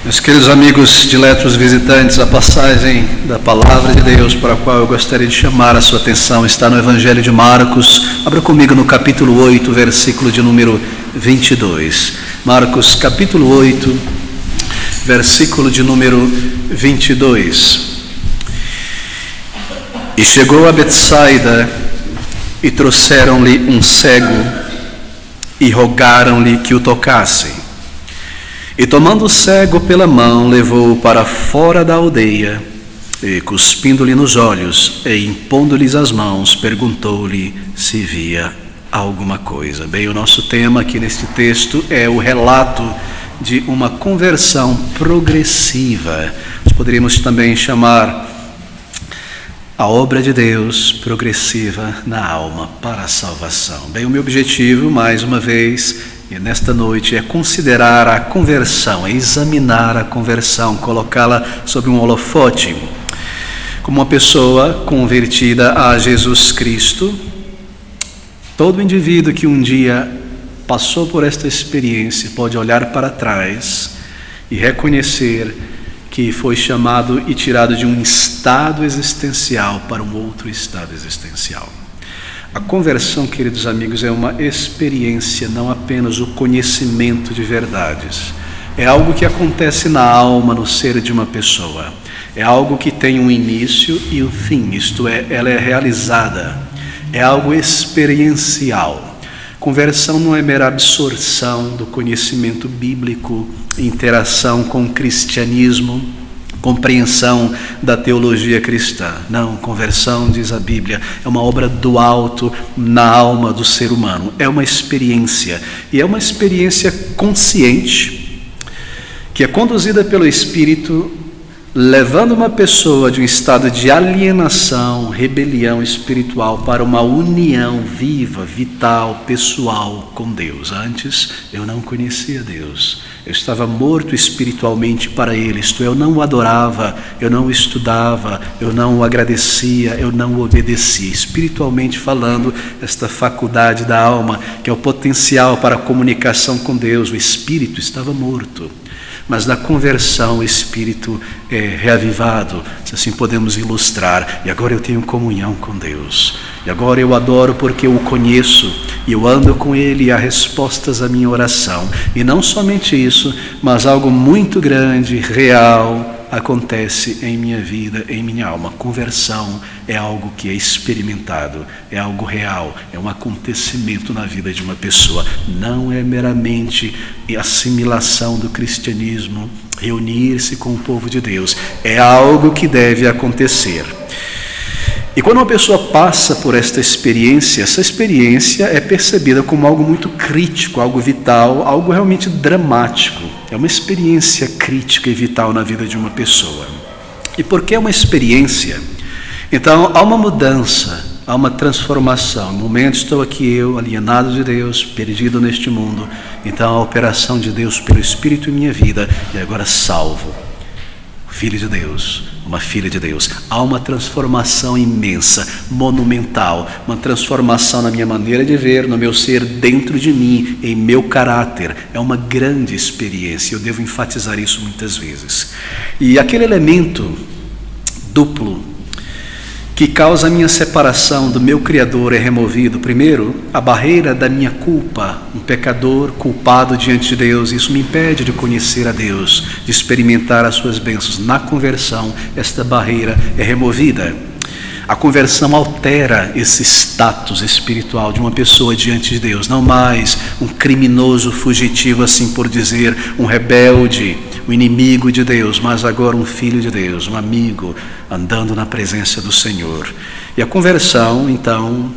Meus queridos amigos, diletos visitantes, a passagem da Palavra de Deus para a qual eu gostaria de chamar a sua atenção está no Evangelho de Marcos. Abra comigo no capítulo 8, versículo de número 22. Marcos, capítulo 8, versículo de número 22. E chegou a Betsaida, e trouxeram-lhe um cego, e rogaram-lhe que o tocasse. E tomando o cego pela mão, levou-o para fora da aldeia, e cuspindo-lhe nos olhos, e impondo-lhes as mãos, perguntou-lhe se via alguma coisa. Bem, o nosso tema aqui neste texto é o relato de uma conversão progressiva. Nós poderíamos também chamar a obra de Deus progressiva na alma para a salvação. Bem, o meu objetivo, mais uma vez, e nesta noite, é considerar a conversão, é examinar a conversão, colocá-la sob um holofote, como uma pessoa convertida a Jesus Cristo. Todo indivíduo que um dia passou por esta experiência pode olhar para trás e reconhecer que foi chamado e tirado de um estado existencial para um outro estado existencial. A conversão, queridos amigos, é uma experiência, não apenas o conhecimento de verdades. É algo que acontece na alma, no ser de uma pessoa. É algo que tem um início e um fim, isto é, ela é realizada. É algo experiencial. Conversão não é mera absorção do conhecimento bíblico, interação com o cristianismo, compreensão da teologia cristã. Não, conversão, diz a Bíblia, é uma obra do alto na alma do ser humano. É uma experiência, e é uma experiência consciente, que é conduzida pelo Espírito, levando uma pessoa de um estado de alienação, rebelião espiritual para uma união viva, vital, pessoal com Deus. Antes eu não conhecia Deus, eu estava morto espiritualmente para Ele, isto é, eu não o adorava, eu não o estudava, eu não o agradecia, eu não o obedecia. Espiritualmente falando, esta faculdade da alma, que é o potencial para a comunicação com Deus, o espírito estava morto. Mas na conversão o espírito é reavivado, se assim podemos ilustrar, e agora eu tenho comunhão com Deus, e agora eu adoro porque eu o conheço, e eu ando com Ele e há respostas à minha oração. E não somente isso, mas algo muito grande, real, acontece em minha vida, em minha alma. Conversão é algo que é experimentado, é algo real, é um acontecimento na vida de uma pessoa. Não é meramente assimilação do cristianismo, reunir-se com o povo de Deus. É algo que deve acontecer. E quando uma pessoa passa por esta experiência, essa experiência é percebida como algo muito crítico, algo vital, algo realmente dramático. É uma experiência crítica e vital na vida de uma pessoa. E porque é uma experiência, então há uma mudança, há uma transformação. No momento estou aqui eu, alienado de Deus, perdido neste mundo. Então a operação de Deus pelo Espírito em minha vida, e agora salvo. Filho de Deus, uma filha de Deus. Há uma transformação imensa, monumental, uma transformação na minha maneira de ver, no meu ser, dentro de mim, em meu caráter. É uma grande experiência, eu devo enfatizar isso muitas vezes. E aquele elemento duplo que causa a minha separação do meu Criador é removido. Primeiro, a barreira da minha culpa, um pecador culpado diante de Deus. Isso me impede de conhecer a Deus, de experimentar as suas bênçãos. Na conversão, esta barreira é removida. A conversão altera esse status espiritual de uma pessoa diante de Deus. Não mais um criminoso fugitivo, assim por dizer, um rebelde, um inimigo de Deus, mas agora um filho de Deus, um amigo, andando na presença do Senhor. E a conversão, então,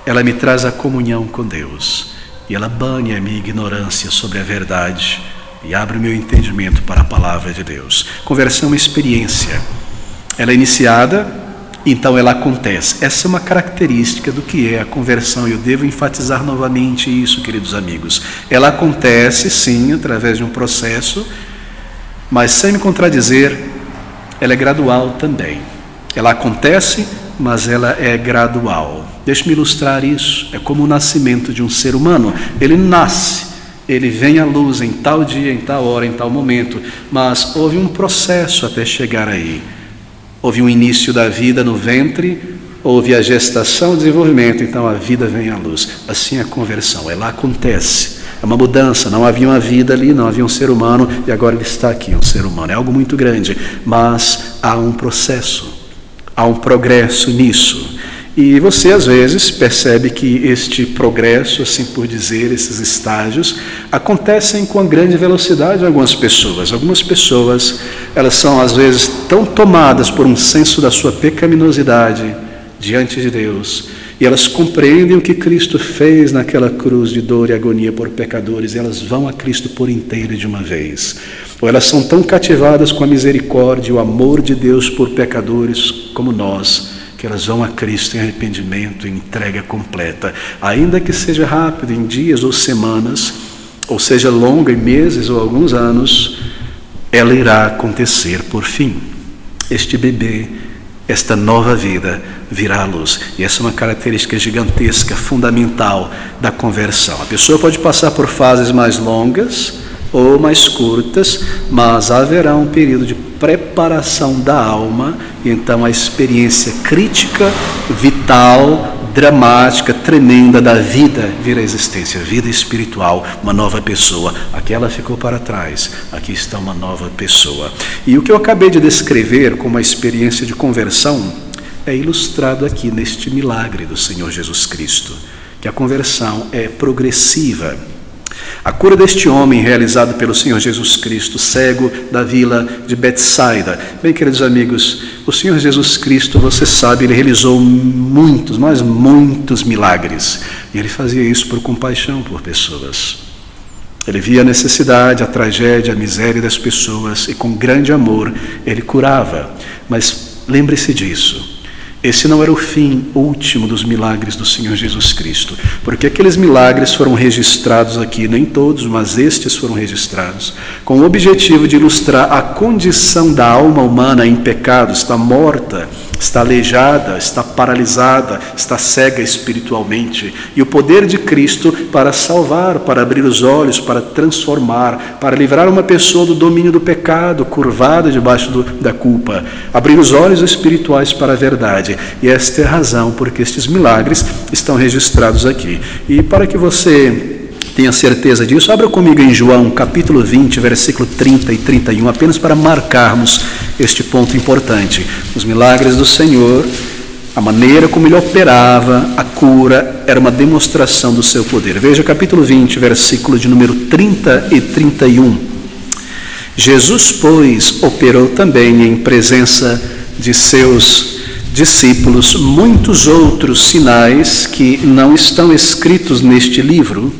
ela me traz a comunhão com Deus. E ela banha a minha ignorância sobre a verdade e abre o meu entendimento para a palavra de Deus. Conversão é uma experiência. Ela é iniciada, então ela acontece. Essa é uma característica do que é a conversão, e eu devo enfatizar novamente isso, queridos amigos. Ela acontece, sim, através de um processo, mas sem me contradizer, ela é gradual também. Ela acontece, mas ela é gradual. Deixe-me ilustrar isso. É como o nascimento de um ser humano. Ele nasce, ele vem à luz em tal dia, em tal hora, em tal momento, mas houve um processo até chegar aí. Houve um início da vida no ventre, houve a gestação, o desenvolvimento, então a vida vem à luz. Assim é a conversão, ela acontece. É uma mudança, não havia uma vida ali, não havia um ser humano, e agora ele está aqui, um ser humano. É algo muito grande, mas há um processo, há um progresso nisso. E você às vezes percebe que este progresso, assim por dizer, esses estágios, acontecem com grande velocidade em algumas pessoas. Algumas pessoas, elas são às vezes tão tomadas por um senso da sua pecaminosidade diante de Deus, e elas compreendem o que Cristo fez naquela cruz de dor e agonia por pecadores, e elas vão a Cristo por inteiro de uma vez. Ou elas são tão cativadas com a misericórdia e o amor de Deus por pecadores como nós, que elas vão a Cristo em arrependimento e entrega completa, ainda que seja rápido, em dias ou semanas, ou seja longa em meses ou alguns anos, ela irá acontecer por fim. Este bebê, esta nova vida virá à luz. E essa é uma característica gigantesca, fundamental da conversão. A pessoa pode passar por fases mais longas ou mais curtas, mas haverá um período de preparação da alma, e então a experiência crítica, vital, dramática, tremenda da vida vira a existência, vida espiritual, uma nova pessoa. Aquela ficou para trás, aqui está uma nova pessoa. E o que eu acabei de descrever como a experiência de conversão é ilustrado aqui neste milagre do Senhor Jesus Cristo, que a conversão é progressiva. A cura deste homem realizada pelo Senhor Jesus Cristo, cego da vila de Betsaida. Bem, queridos amigos, o Senhor Jesus Cristo, você sabe, ele realizou muitos, mas muitos milagres. E ele fazia isso por compaixão por pessoas. Ele via a necessidade, a tragédia, a miséria das pessoas, e com grande amor ele curava. Mas lembre-se disso. Esse não era o fim último dos milagres do Senhor Jesus Cristo, porque aqueles milagres foram registrados aqui, nem todos, mas estes foram registrados, com o objetivo de ilustrar a condição da alma humana em pecado. Está morta, está aleijada, está paralisada, está cega espiritualmente, e o poder de Cristo para salvar, para abrir os olhos, para transformar, para livrar uma pessoa do domínio do pecado, curvada debaixo da culpa, abrir os olhos espirituais para a verdade. E esta é a razão porque estes milagres estão registrados aqui. E para que você tenha certeza disso, abra comigo em João capítulo 20, versículo 30 e 31, apenas para marcarmos este ponto importante. Os milagres do Senhor, a maneira como ele operava a cura, era uma demonstração do seu poder. Veja capítulo 20, versículo de número 30 e 31. Jesus, pois, operou também em presença de seus discípulos muitos outros sinais que não estão escritos neste livro.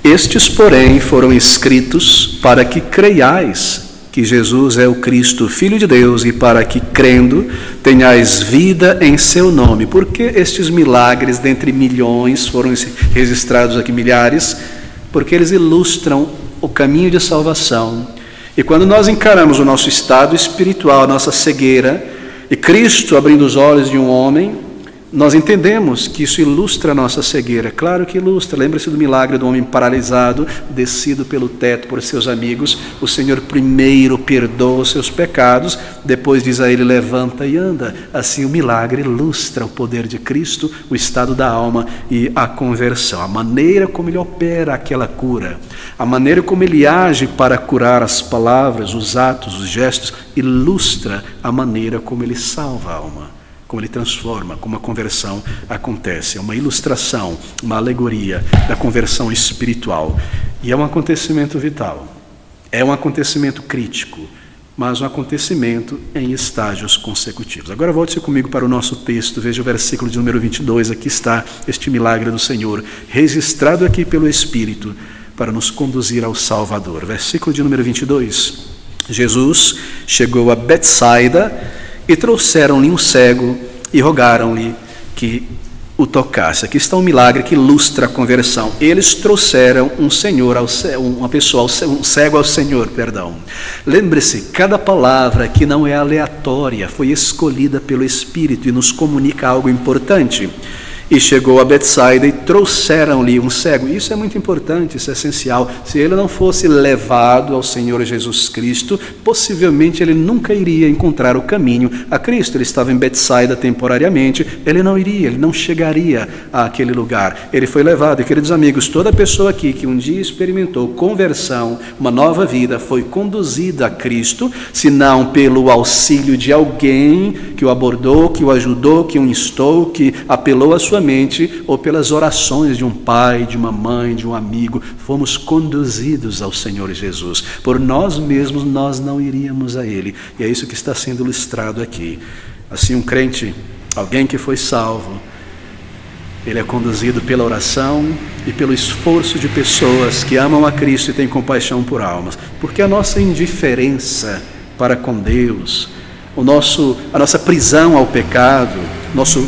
Estes, porém, foram escritos para que creiais que Jesus é o Cristo, Filho de Deus, e para que, crendo, tenhais vida em seu nome. Por que estes milagres, dentre milhões, foram registrados aqui, milhares? Porque eles ilustram o caminho de salvação. E quando nós encaramos o nosso estado espiritual, a nossa cegueira, e Cristo abrindo os olhos de um homem, nós entendemos que isso ilustra a nossa cegueira. Claro que ilustra. Lembre-se do milagre do homem paralisado, descido pelo teto por seus amigos. O Senhor primeiro perdoa os seus pecados, depois diz a ele: levanta e anda. Assim o milagre ilustra o poder de Cristo, o estado da alma e a conversão. A maneira como ele opera aquela cura, a maneira como ele age para curar, as palavras, os atos, os gestos, ilustra a maneira como ele salva a alma, como ele transforma, como a conversão acontece. É uma ilustração, uma alegoria da conversão espiritual. E é um acontecimento vital, é um acontecimento crítico, mas um acontecimento em estágios consecutivos. Agora volte-se comigo para o nosso texto, veja o versículo de número 22, aqui está este milagre do Senhor, registrado aqui pelo Espírito, para nos conduzir ao Salvador. Versículo de número 22. Jesus chegou a Betsaida, e trouxeram-lhe um cego e rogaram-lhe que o tocasse. Aqui está um milagre que ilustra a conversão. Eles trouxeram um cego ao Senhor, perdão. Lembre-se, cada palavra que não é aleatória, foi escolhida pelo Espírito e nos comunica algo importante. E chegou a Betsaida e trouxeram-lhe um cego. Isso é muito importante, isso é essencial. Se ele não fosse levado ao Senhor Jesus Cristo, possivelmente ele nunca iria encontrar o caminho a Cristo. Ele estava em Betsaida temporariamente, ele não chegaria àquele lugar. Ele foi levado. E, queridos amigos, toda pessoa aqui que um dia experimentou conversão, uma nova vida, foi conduzida a Cristo, se não pelo auxílio de alguém que o abordou, que o ajudou, que o instou, que apelou à sua mente, ou pelas orações de um pai, de uma mãe, de um amigo. Fomos conduzidos ao Senhor Jesus. Por nós mesmos nós não iríamos a Ele. E é isso que está sendo ilustrado aqui. Assim, um crente, alguém que foi salvo, ele é conduzido pela oração e pelo esforço de pessoas que amam a Cristo e têm compaixão por almas. Porque a nossa indiferença para com Deus, a nossa prisão ao pecado,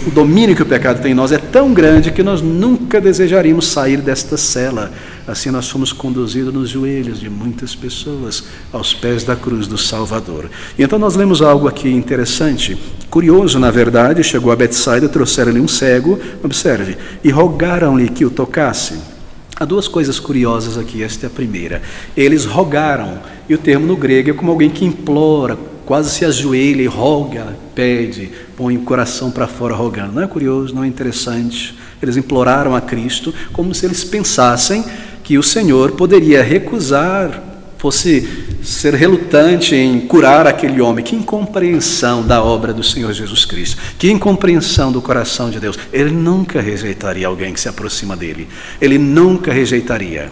o domínio que o pecado tem em nós é tão grande que nós nunca desejaríamos sair desta cela. Assim nós fomos conduzidos nos joelhos de muitas pessoas aos pés da cruz do Salvador. E então nós lemos algo aqui interessante, curioso na verdade. Chegou a Betsaida, trouxeram-lhe um cego, observe, e rogaram-lhe que o tocasse. Há duas coisas curiosas aqui, esta é a primeira. Eles rogaram, e o termo no grego é como alguém que implora, quase se ajoelha e roga, pede, põe o coração para fora rogando. Não é curioso, não é interessante? Eles imploraram a Cristo como se eles pensassem que o Senhor poderia recusar, fosse ser relutante em curar aquele homem. Que incompreensão da obra do Senhor Jesus Cristo, que incompreensão do coração de Deus. Ele nunca rejeitaria alguém que se aproxima dele, ele nunca rejeitaria.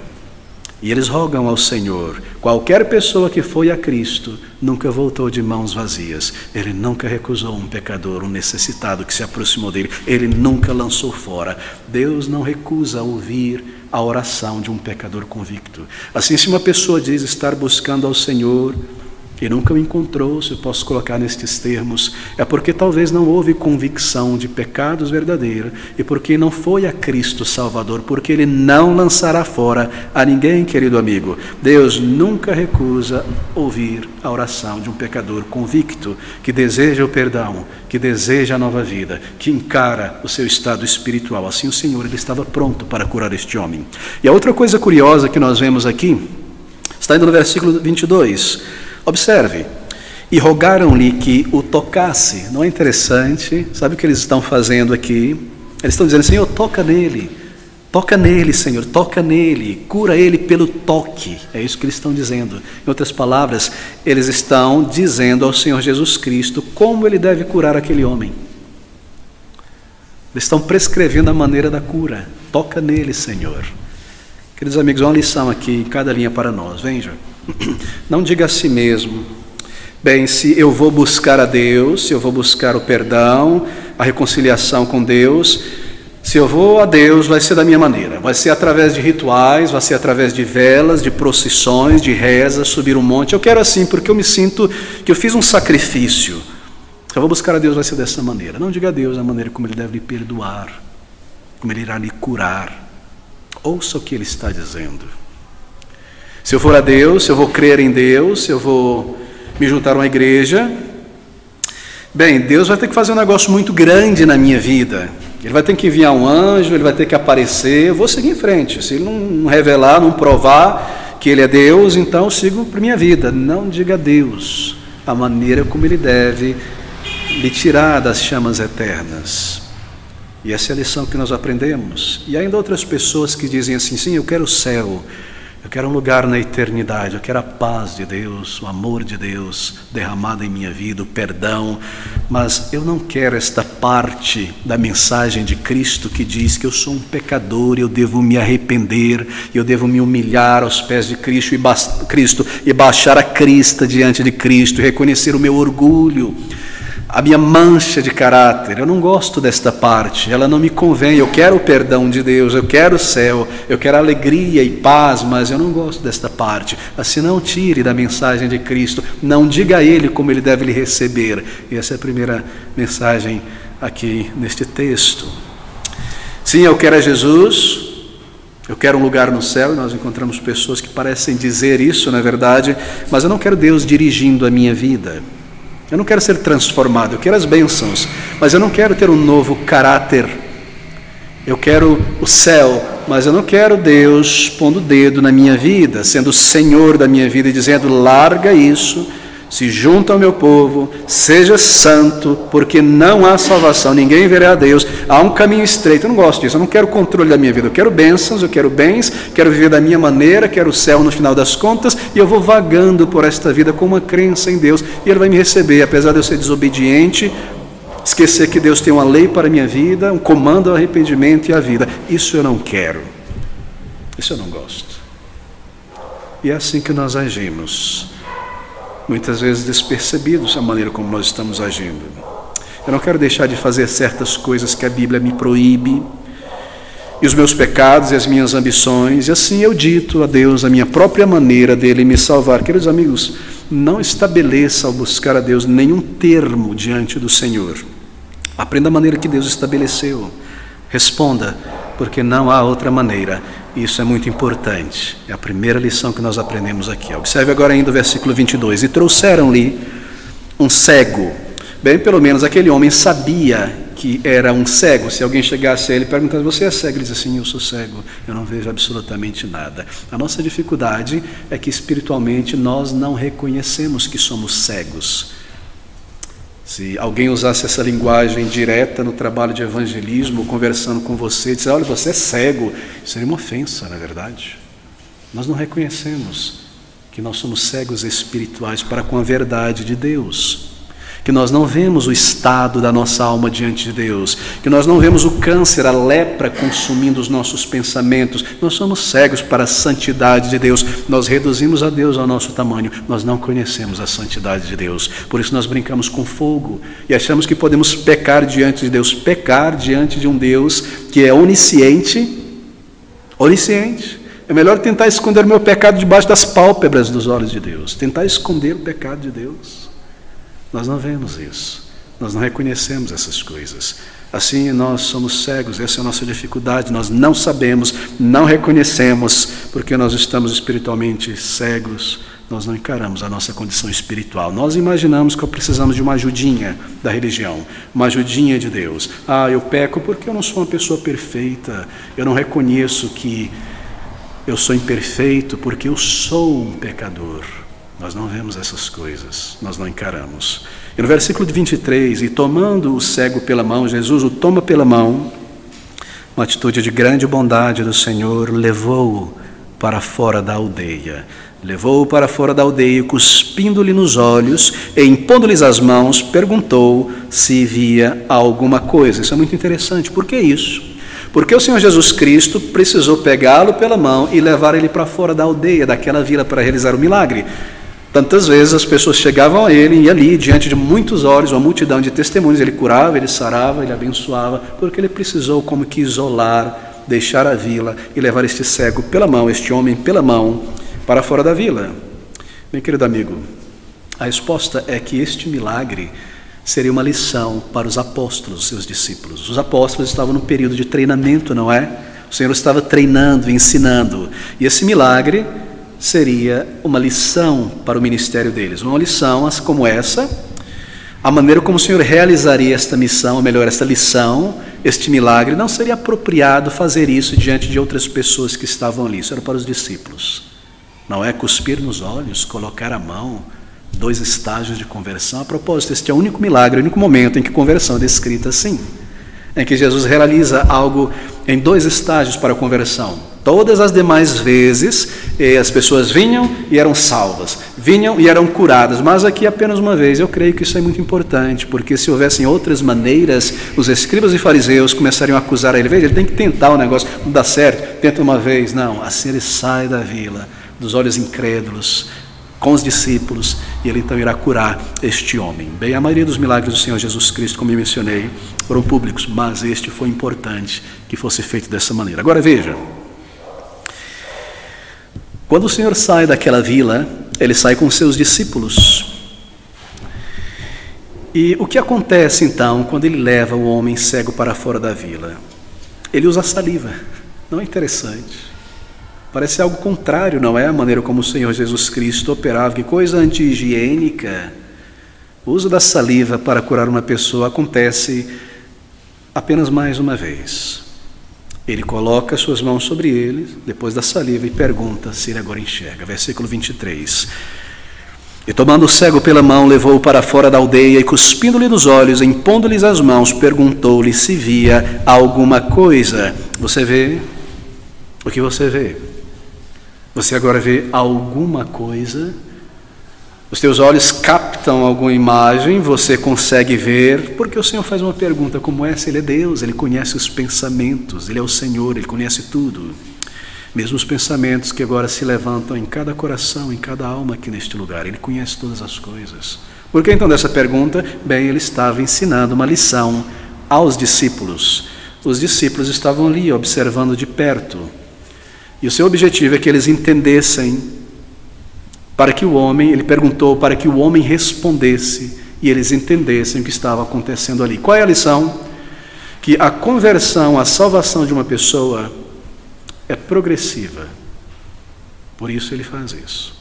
E eles rogam ao Senhor. Qualquer pessoa que foi a Cristo nunca voltou de mãos vazias. Ele nunca recusou um pecador, um necessitado que se aproximou dele. Ele nunca lançou fora. Deus não recusa ouvir a oração de um pecador convicto. Assim, se uma pessoa diz estar buscando ao Senhor e nunca o encontrou, se eu posso colocar nestes termos, é porque talvez não houve convicção de pecados verdadeira e porque não foi a Cristo Salvador, porque Ele não lançará fora a ninguém, querido amigo. Deus nunca recusa ouvir a oração de um pecador convicto, que deseja o perdão, que deseja a nova vida, que encara o seu estado espiritual. Assim o Senhor, Ele estava pronto para curar este homem. E a outra coisa curiosa que nós vemos aqui, está indo no versículo 22, observe, e rogaram-lhe que o tocasse. Não é interessante? Sabe o que eles estão fazendo aqui? Eles estão dizendo, Senhor, toca nele, Senhor, toca nele, cura ele pelo toque. É isso que eles estão dizendo. Em outras palavras, eles estão dizendo ao Senhor Jesus Cristo como ele deve curar aquele homem. Eles estão prescrevendo a maneira da cura. Toca nele, Senhor. Queridos amigos, há uma lição aqui em cada linha para nós. Veja. Não diga a si mesmo, bem, se eu vou buscar a Deus, se eu vou buscar o perdão, a reconciliação com Deus, se eu vou a Deus, vai ser da minha maneira, vai ser através de rituais, vai ser através de velas, de procissões, de rezas, subir um monte. Eu quero assim, porque eu me sinto que eu fiz um sacrifício. Se eu vou buscar a Deus, vai ser dessa maneira. Não diga a Deus a maneira como Ele deve lhe perdoar, como Ele irá lhe curar. Ouça o que Ele está dizendo. Se eu for a Deus, se eu vou crer em Deus, se eu vou me juntar a uma igreja, bem, Deus vai ter que fazer um negócio muito grande na minha vida. Ele vai ter que enviar um anjo, Ele vai ter que aparecer, eu vou seguir em frente. Se Ele não revelar, não provar que Ele é Deus, então eu sigo para a minha vida. Não diga a Deus a maneira como Ele deve lhe tirar das chamas eternas. E essa é a lição que nós aprendemos. E ainda outras pessoas que dizem assim, sim, eu quero o céu, eu quero um lugar na eternidade, eu quero a paz de Deus, o amor de Deus derramado em minha vida, o perdão, mas eu não quero esta parte da mensagem de Cristo que diz que eu sou um pecador, eu devo me arrepender, eu devo me humilhar aos pés de Cristo e baixar a crista diante de Cristo, reconhecer o meu orgulho, a minha mancha de caráter. Eu não gosto desta parte, ela não me convém. Eu quero o perdão de Deus, eu quero o céu, eu quero alegria e paz, mas eu não gosto desta parte. Assim, não tire da mensagem de Cristo, não diga a Ele como Ele deve lhe receber. E essa é a primeira mensagem aqui neste texto. Sim, eu quero a Jesus, eu quero um lugar no céu, e nós encontramos pessoas que parecem dizer isso, na verdade, mas eu não quero Deus dirigindo a minha vida. Eu não quero ser transformado, eu quero as bênçãos, mas eu não quero ter um novo caráter. Eu quero o céu, mas eu não quero Deus pondo o dedo na minha vida, sendo o Senhor da minha vida e dizendo: larga isso, se junta ao meu povo, seja santo, porque não há salvação, ninguém verá a Deus, há um caminho estreito. Eu não gosto disso, eu não quero o controle da minha vida, eu quero bênçãos, eu quero bens, quero viver da minha maneira, quero o céu no final das contas, e eu vou vagando por esta vida com uma crença em Deus, e Ele vai me receber, apesar de eu ser desobediente, esquecer que Deus tem uma lei para a minha vida, um comando ao arrependimento e à vida. Isso eu não quero, isso eu não gosto. E é assim que nós agimos, muitas vezes despercebidos a maneira como nós estamos agindo. Eu não quero deixar de fazer certas coisas que a Bíblia me proíbe, e os meus pecados e as minhas ambições, e assim eu dito a Deus a minha própria maneira dele me salvar. Queridos amigos, não estabeleça ao buscar a Deus nenhum termo diante do Senhor. Aprenda a maneira que Deus estabeleceu. Responda, porque não há outra maneira. Isso é muito importante. É a primeira lição que nós aprendemos aqui. Observe agora ainda o versículo 22. E trouxeram-lhe um cego. Bem, pelo menos aquele homem sabia que era um cego. Se alguém chegasse a ele e perguntasse: você é cego? Ele diz assim: eu sou cego, eu não vejo absolutamente nada. A nossa dificuldade é que espiritualmente nós não reconhecemos que somos cegos. Se alguém usasse essa linguagem direta no trabalho de evangelismo, conversando com você, e dizer: olha, você é cego, seria uma ofensa, não é verdade? Nós não reconhecemos que nós somos cegos espirituais para com a verdade de Deus, que nós não vemos o estado da nossa alma diante de Deus, que nós não vemos o câncer, a lepra consumindo os nossos pensamentos. Nós somos cegos para a santidade de Deus, nós reduzimos a Deus ao nosso tamanho, nós não conhecemos a santidade de Deus, por isso nós brincamos com fogo e achamos que podemos pecar diante de Deus, pecar diante de um Deus que é onisciente. É melhor tentar esconder o meu pecado debaixo das pálpebras dos olhos de Deus, tentar esconder o pecado de Deus. Nós não vemos isso, nós não reconhecemos essas coisas. Assim nós somos cegos, essa é a nossa dificuldade, nós não sabemos, não reconhecemos, porque nós estamos espiritualmente cegos, nós não encaramos a nossa condição espiritual. Nós imaginamos que precisamos de uma ajudinha da religião, uma ajudinha de Deus. Eu peco porque eu não sou uma pessoa perfeita, eu não reconheço que eu sou imperfeito porque eu sou um pecador. Nós não vemos essas coisas, nós não encaramos. E no versículo de 23, e tomando o cego pela mão, Jesus o toma pela mão, uma atitude de grande bondade do Senhor, levou-o para fora da aldeia. Levou-o para fora da aldeia, cuspindo-lhe nos olhos e impondo-lhes as mãos, perguntou se via alguma coisa. Isso é muito interessante. Por que isso? Porque o Senhor Jesus Cristo precisou pegá-lo pela mão e levar ele para fora da aldeia, daquela vila, para realizar o milagre. Tantas vezes as pessoas chegavam a ele e ali, diante de muitos olhos, uma multidão de testemunhos, ele curava, ele sarava, ele abençoava, porque ele precisou como que isolar, deixar a vila e levar este cego pela mão, este homem pela mão, para fora da vila. Meu querido amigo, a resposta é que este milagre seria uma lição para os apóstolos, seus discípulos. Os apóstolos estavam num período de treinamento, não é? O Senhor estava treinando, ensinando, e esse milagre seria uma lição para o ministério deles, uma lição como essa, a maneira como o Senhor realizaria esta missão, ou melhor, esta lição, este milagre. Não seria apropriado fazer isso diante de outras pessoas que estavam ali, isso era para os discípulos. Não é cuspir nos olhos, colocar a mão, 2 estágios de conversão. A propósito, este é o único milagre, o único momento em que conversão é descrita assim, em que Jesus realiza algo em 2 estágios para a conversão. Todas as demais vezes, as pessoas vinham e eram salvas, vinham e eram curadas, mas aqui apenas uma vez. Eu creio que isso é muito importante, porque se houvessem outras maneiras, os escribas e fariseus começariam a acusar ele. Veja, ele tem que tentar o negócio, não dá certo, tenta uma vez. Não, assim ele sai da vila, dos olhos incrédulos, com os discípulos, e ele então irá curar este homem. Bem, a maioria dos milagres do Senhor Jesus Cristo, como eu mencionei, foram públicos, mas este foi importante que fosse feito dessa maneira. Agora veja, quando o Senhor sai daquela vila, ele sai com seus discípulos. E o que acontece então quando ele leva o homem cego para fora da vila? Ele usa saliva. Não é interessante? Parece algo contrário, não é? A maneira como o Senhor Jesus Cristo operava. Que coisa anti-higiênica. O uso da saliva para curar uma pessoa acontece apenas mais uma vez. Ele coloca suas mãos sobre ele, depois da saliva, e pergunta se ele agora enxerga. Versículo 23. E tomando o cego pela mão, levou-o para fora da aldeia, e cuspindo-lhe dos olhos, impondo-lhes as mãos, perguntou-lhe se via alguma coisa. Você vê? O que você vê? Você agora vê alguma coisa? Os teus olhos captam alguma imagem, você consegue ver, porque o Senhor faz uma pergunta como essa. Ele é Deus, Ele conhece os pensamentos, Ele é o Senhor, Ele conhece tudo. Mesmo os pensamentos que agora se levantam em cada coração, em cada alma aqui neste lugar, Ele conhece todas as coisas. Por que então dessa pergunta? Bem, Ele estava ensinando uma lição aos discípulos. Os discípulos estavam ali observando de perto, e o seu objetivo é que eles entendessem. Para que o homem, ele perguntou para que o homem respondesse e eles entendessem o que estava acontecendo ali. Qual é a lição? Que a conversão, a salvação de uma pessoa é progressiva. Por isso ele faz isso.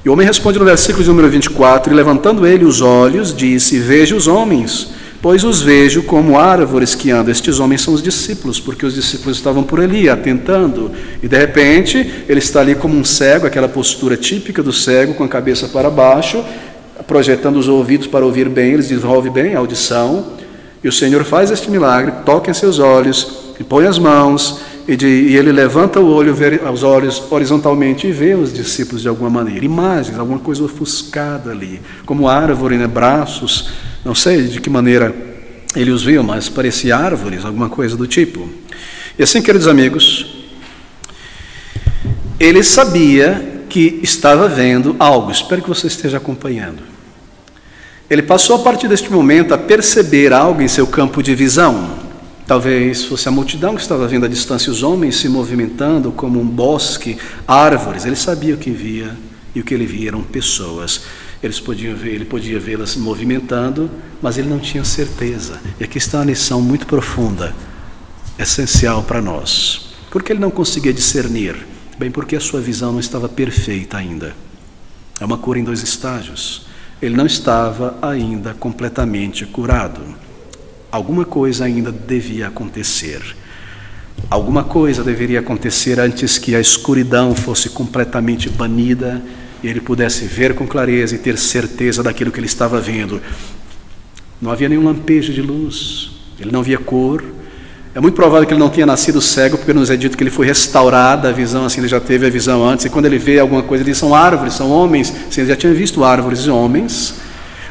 E o homem responde no versículo de número 24, e levantando ele os olhos, disse: vejo os homens, pois os vejo como árvores que andam. Estes homens são os discípulos, porque os discípulos estavam por ali, atentando. E de repente, ele está ali como um cego, aquela postura típica do cego, com a cabeça para baixo, projetando os ouvidos para ouvir bem. Eles desenvolvem bem a audição. E o Senhor faz este milagre, toca em seus olhos, e põe as mãos, e ele levanta o olho, os olhos horizontalmente, e vê os discípulos de alguma maneira. Imagens, alguma coisa ofuscada ali, como árvore, né, braços. Não sei de que maneira ele os viu, mas parecia árvores, alguma coisa do tipo. E assim, queridos amigos, ele sabia que estava vendo algo. Espero que você esteja acompanhando. Ele passou a partir deste momento a perceber algo em seu campo de visão. Talvez fosse a multidão que estava vendo à distância, os homens se movimentando como um bosque, árvores. Ele sabia o que via, e o que ele via eram pessoas. Ele podia vê-las movimentando, mas ele não tinha certeza. E aqui está uma lição muito profunda, essencial para nós. Por que ele não conseguia discernir? Bem, porque a sua visão não estava perfeita ainda. É uma cura em 2 estágios. Ele não estava ainda completamente curado. Alguma coisa ainda devia acontecer. Alguma coisa deveria acontecer antes que a escuridão fosse completamente banida e ele pudesse ver com clareza e ter certeza daquilo que ele estava vendo. Não havia nenhum lampejo de luz, ele não via cor. É muito provável que ele não tenha nascido cego, porque nos é dito que ele foi restaurado a visão, assim, ele já teve a visão antes, e quando ele vê alguma coisa, ele diz: são árvores, são homens. Assim, ele já tinha visto árvores e homens,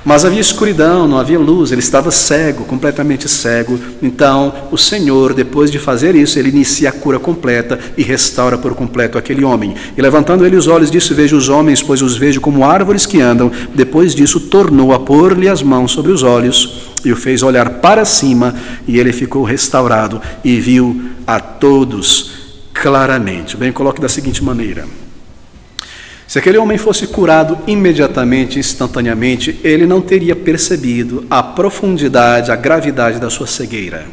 mas havia escuridão, não havia luz, ele estava cego, completamente cego. Então, o Senhor, depois de fazer isso, ele inicia a cura completa e restaura por completo aquele homem. E levantando ele os olhos, disse: vejo os homens, pois os vejo como árvores que andam. Depois disso, tornou a pôr-lhe as mãos sobre os olhos e o fez olhar para cima, e ele ficou restaurado e viu a todos claramente. Bem, coloque da seguinte maneira: se aquele homem fosse curado imediatamente, instantaneamente, ele não teria percebido a profundidade, a gravidade da sua cegueira.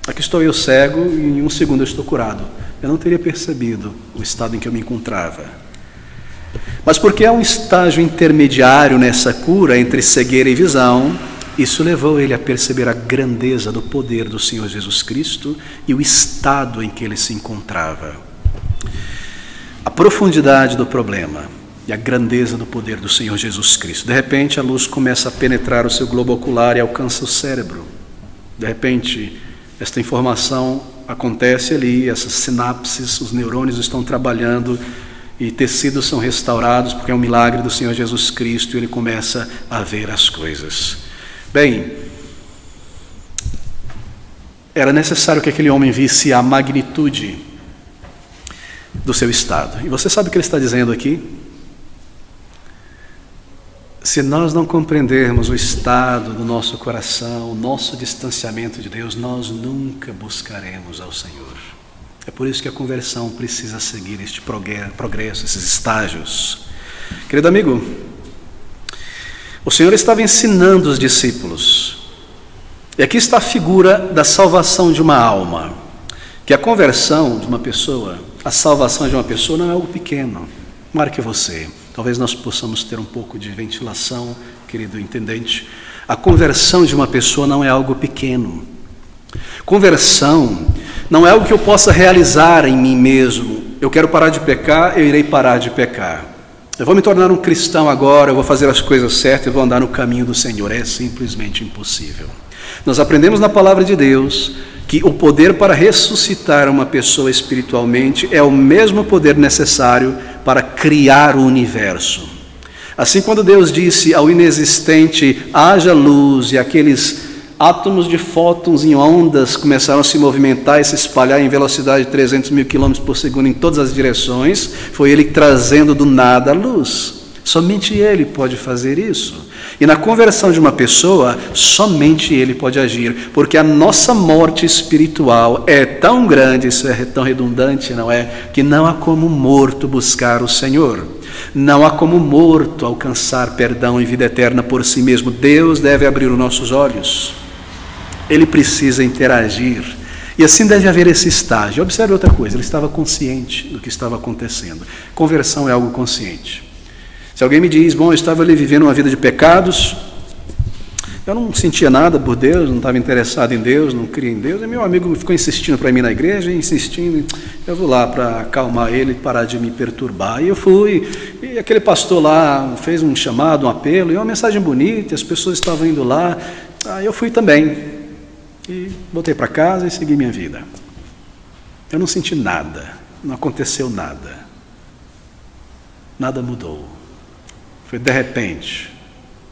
Aqui estou eu cego e em 1 segundo eu estou curado. Eu não teria percebido o estado em que eu me encontrava. Mas porque há um estágio intermediário nessa cura entre cegueira e visão, isso levou ele a perceber a grandeza do poder do Senhor Jesus Cristo e o estado em que ele se encontrava. A profundidade do problema e a grandeza do poder do Senhor Jesus Cristo. De repente, a luz começa a penetrar o seu globo ocular e alcança o cérebro. De repente, esta informação acontece ali, essas sinapses, os neurônios estão trabalhando e tecidos são restaurados, porque é um milagre do Senhor Jesus Cristo, e ele começa a ver as coisas. Bem, era necessário que aquele homem visse a magnitude do seu estado. E você sabe o que ele está dizendo aqui? Se nós não compreendermos o estado do nosso coração, o nosso distanciamento de Deus, nós nunca buscaremos ao Senhor. É por isso que a conversão precisa seguir este progresso, esses estágios. Querido amigo, o Senhor estava ensinando os discípulos. E aqui está a figura da salvação de uma alma. Que a conversão de uma pessoa, a salvação de uma pessoa não é algo pequeno. Marque você. Talvez nós possamos ter um pouco de ventilação, querido intendente. A conversão de uma pessoa não é algo pequeno. Conversão Não é algo que eu possa realizar em mim mesmo. Eu quero parar de pecar, eu irei parar de pecar. Eu vou me tornar um cristão agora, eu vou fazer as coisas certas, eu vou andar no caminho do Senhor. É simplesmente impossível. Nós aprendemos na palavra de Deus que o poder para ressuscitar uma pessoa espiritualmente é o mesmo poder necessário para criar o universo. Assim, quando Deus disse ao inexistente, haja luz, e aqueles átomos de fótons em ondas começaram a se movimentar e se espalhar em velocidade de 300 mil quilômetros por segundo em todas as direções, foi Ele trazendo do nada a luz. Somente Ele pode fazer isso. E na conversão de uma pessoa, somente Ele pode agir, porque a nossa morte espiritual é tão grande, isso é tão redundante, não é? Que não há como morto buscar o Senhor. Não há como morto alcançar perdão e vida eterna por si mesmo. Deus deve abrir os nossos olhos. Ele precisa interagir. E assim deve haver esse estágio. Observe outra coisa, ele estava consciente do que estava acontecendo. Conversão é algo consciente. Se alguém me diz, bom, eu estava ali vivendo uma vida de pecados, eu não sentia nada por Deus, não estava interessado em Deus, não cria em Deus, e meu amigo ficou insistindo para mim na igreja, insistindo, eu vou lá para acalmar ele, parar de me perturbar. E eu fui, e aquele pastor lá fez um chamado, um apelo, e uma mensagem bonita, as pessoas estavam indo lá, eu fui também. E voltei para casa e segui minha vida. Eu não senti nada, não aconteceu nada. Nada mudou. Foi de repente.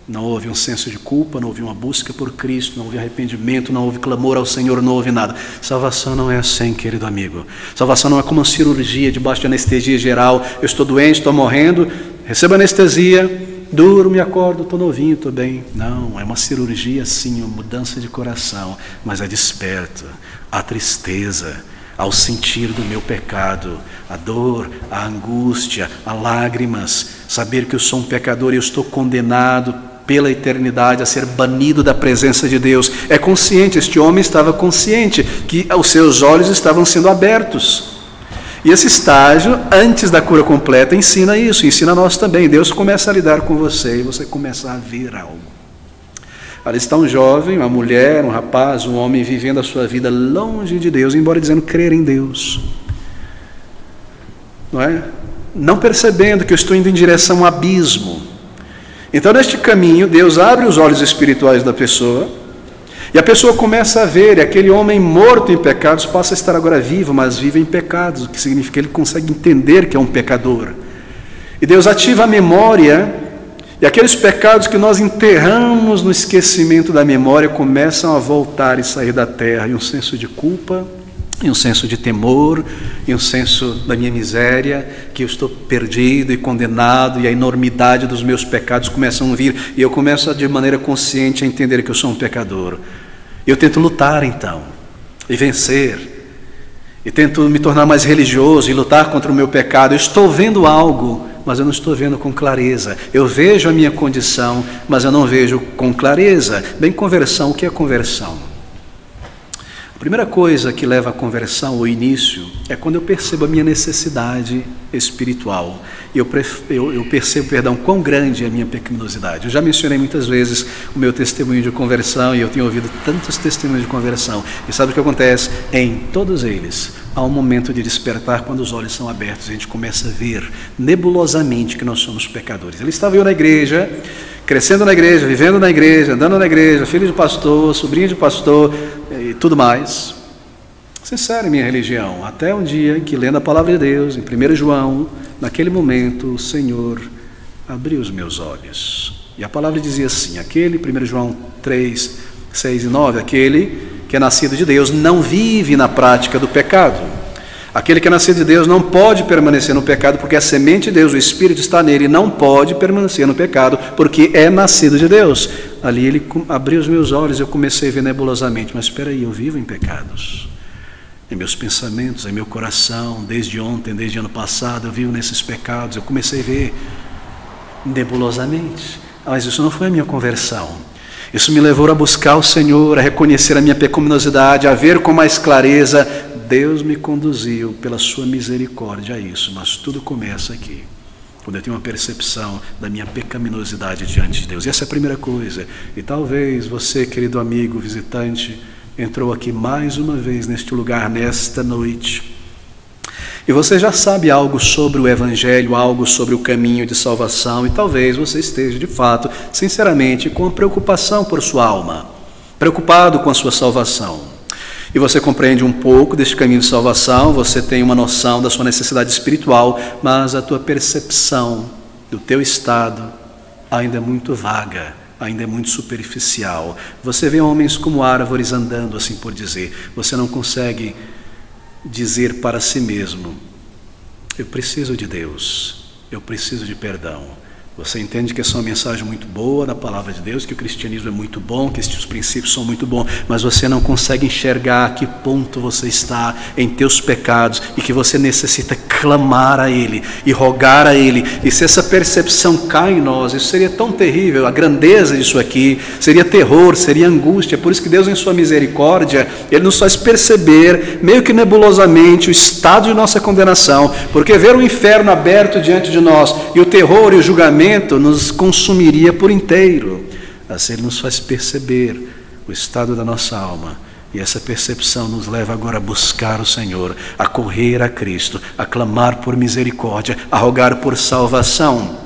Não houve um senso de culpa, não houve uma busca por Cristo, não houve arrependimento, não houve clamor ao Senhor, não houve nada. Salvação não é assim, querido amigo. Salvação não é como uma cirurgia debaixo de anestesia geral. Eu estou doente, estou morrendo, recebo anestesia, durmo, me acordo, estou novinho, estou bem. Não, é uma cirurgia sim, uma mudança de coração, mas é desperta, a tristeza, ao sentir do meu pecado, a dor, a angústia, as lágrimas, saber que eu sou um pecador e eu estou condenado pela eternidade a ser banido da presença de Deus. É consciente, este homem estava consciente que os seus olhos estavam sendo abertos. E esse estágio, antes da cura completa, ensina isso, ensina a nós também. Deus começa a lidar com você e você começa a ver algo. Ali está um jovem, uma mulher, um rapaz, um homem vivendo a sua vida longe de Deus, embora dizendo crer em Deus. Não é? Não percebendo que eu estou indo em direção a um abismo. Então, neste caminho, Deus abre os olhos espirituais da pessoa, e a pessoa começa a ver, e aquele homem morto em pecados passa a estar agora vivo, mas vive em pecados, o que significa que ele consegue entender que é um pecador. E Deus ativa a memória, e aqueles pecados que nós enterramos no esquecimento da memória começam a voltar e sair da terra, e um senso de culpa, e um senso de temor, e um senso da minha miséria, que eu estou perdido e condenado, e a enormidade dos meus pecados começam a vir, e eu começo de maneira consciente a entender que eu sou um pecador. Eu tento lutar então, e vencer, e tento me tornar mais religioso, e lutar contra o meu pecado. Eu estou vendo algo, mas eu não estou vendo com clareza. Eu vejo a minha condição, mas eu não vejo com clareza. Bem, conversão, o que é conversão? A primeira coisa que leva à conversão, o início, é quando eu percebo a minha necessidade espiritual. E eu percebo, quão grande é a minha pecaminosidade. Eu já mencionei muitas vezes o meu testemunho de conversão, e eu tenho ouvido tantos testemunhos de conversão. E sabe o que acontece? Em todos eles, há um momento de despertar quando os olhos são abertos. A gente começa a ver nebulosamente que nós somos pecadores. Ele estava eu na igreja, crescendo na igreja, vivendo na igreja, andando na igreja, filho de pastor, sobrinho de pastor e tudo mais. Sincero em minha religião, até um dia que, lendo a palavra de Deus, em 1 João, naquele momento o Senhor abriu os meus olhos. E a palavra dizia assim, 1 João 3, 6 e 9, aquele que é nascido de Deus não vive na prática do pecado. Aquele que é nascido de Deus não pode permanecer no pecado, porque a semente de Deus, o Espírito está nele, e não pode permanecer no pecado, porque é nascido de Deus. Ali ele abriu os meus olhos e eu comecei a ver nebulosamente, mas espera aí, eu vivo em pecados. Em meus pensamentos, em meu coração, desde ontem, desde ano passado, eu vivo nesses pecados. Eu comecei a ver nebulosamente. Mas isso não foi a minha conversão. Isso me levou a buscar o Senhor, a reconhecer a minha pecaminosidade, a ver com mais clareza. Deus me conduziu pela sua misericórdia a isso, mas tudo começa aqui, quando eu tenho uma percepção da minha pecaminosidade diante de Deus. E essa é a primeira coisa. E talvez você, querido amigo, visitante, entrou aqui mais uma vez neste lugar, nesta noite. E você já sabe algo sobre o Evangelho, algo sobre o caminho de salvação, e talvez você esteja, de fato, sinceramente, com preocupação por sua alma, preocupado com a sua salvação. E você compreende um pouco deste caminho de salvação, você tem uma noção da sua necessidade espiritual, mas a tua percepção do teu estado ainda é muito vaga, ainda é muito superficial. Você vê homens como árvores andando, assim por dizer. Você não consegue dizer para si mesmo: eu preciso de Deus, eu preciso de perdão. Você entende que essa é uma mensagem muito boa da palavra de Deus, que o cristianismo é muito bom, que estes princípios são muito bons, mas você não consegue enxergar a que ponto você está em teus pecados e que você necessita clamar a Ele e rogar a Ele. E se essa percepção cai em nós, isso seria tão terrível, a grandeza disso aqui, seria terror, seria angústia. Por isso que Deus, em sua misericórdia, Ele nos faz perceber, meio que nebulosamente, o estado de nossa condenação, porque ver o inferno aberto diante de nós e o terror e o julgamento nos consumiria por inteiro. Assim Ele nos faz perceber o estado da nossa alma, e essa percepção nos leva agora a buscar o Senhor, a correr a Cristo, a clamar por misericórdia, a rogar por salvação.